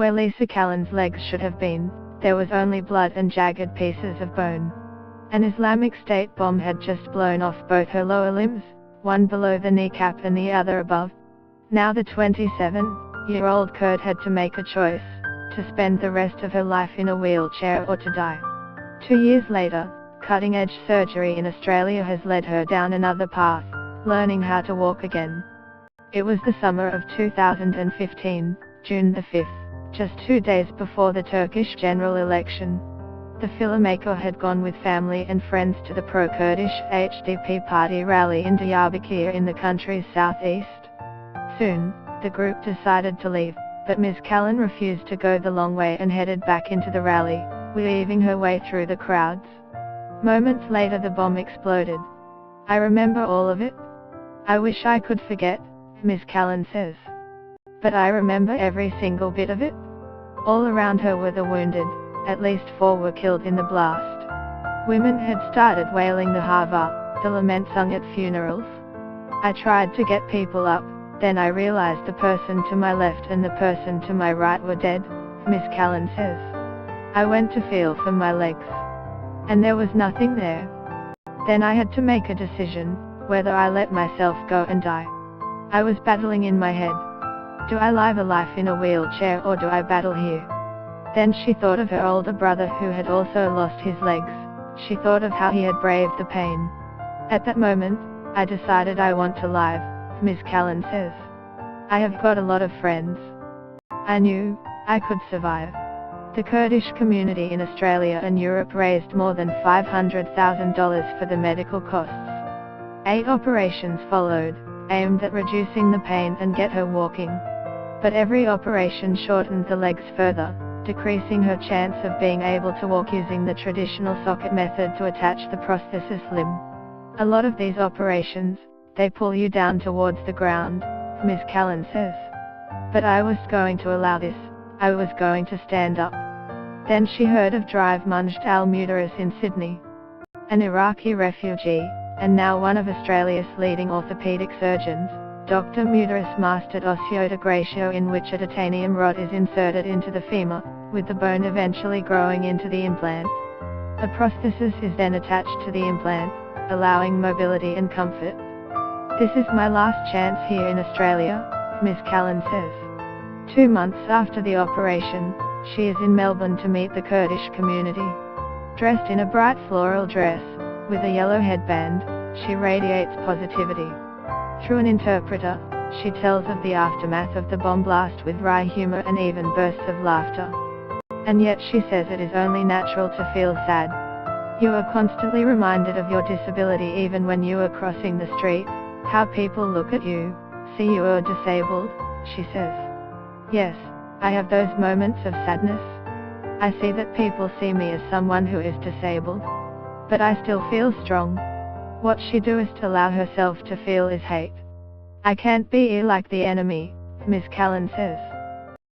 Where Lisa Callan's legs should have been, there was only blood and jagged pieces of bone. An Islamic State bomb had just blown off both her lower limbs, one below the kneecap and the other above. Now the 27-year-old Kurd had to make a choice, to spend the rest of her life in a wheelchair or to die. 2 years later, cutting-edge surgery in Australia has led her down another path, learning how to walk again. It was the summer of 2015, June the 5th, just 2 days before the Turkish general election. The filmmaker had gone with family and friends to the pro-Kurdish HDP party rally in Diyarbakir in the country's southeast. Soon, the group decided to leave, but Ms. Callan refused to go the long way and headed back into the rally, weaving her way through the crowds. Moments later the bomb exploded. "I remember all of it. I wish I could forget," Ms. Callan says. "But I remember every single bit of it." All around her were the wounded, at least 4 were killed in the blast. Women had started wailing the Hava, the lament sung at funerals. "I tried to get people up, then I realized the person to my left and the person to my right were dead," Ms. Callan says. "I went to feel for my legs. And there was nothing there. Then I had to make a decision, whether I let myself go and die. I was battling in my head. Do I live a life in a wheelchair or do I battle here?" Then she thought of her older brother who had also lost his legs. She thought of how he had braved the pain. "At that moment, I decided I want to live," Ms. Callan says. "I have got a lot of friends. I knew I could survive." The Kurdish community in Australia and Europe raised more than $500,000 for the medical costs. 8 operations followed, aimed at reducing the pain and get her walking. But every operation shortened the legs further, decreasing her chance of being able to walk using the traditional socket method to attach the prosthesis limb. "A lot of these operations, they pull you down towards the ground," Ms. Callan says. "But I was going to allow this, I was going to stand up." Then she heard of Drive Munjed al-Mudaris in Sydney. An Iraqi refugee, and now one of Australia's leading orthopaedic surgeons, Dr. Mudaris mastered osseointegratio, in which a titanium rod is inserted into the femur, with the bone eventually growing into the implant. A prosthesis is then attached to the implant, allowing mobility and comfort. "This is my last chance here in Australia," Ms. Callan says. 2 months after the operation, she is in Melbourne to meet the Kurdish community. Dressed in a bright floral dress, with a yellow headband, she radiates positivity. Through an interpreter, she tells of the aftermath of the bomb blast with wry humor and even bursts of laughter. And yet she says it is only natural to feel sad. "You are constantly reminded of your disability even when you are crossing the street, how people look at you, see you are disabled," she says. "Yes, I have those moments of sadness. I see that people see me as someone who is disabled. But I still feel strong." What she does to allow herself to feel is hate. "I can't be like the enemy," Ms. Callan says.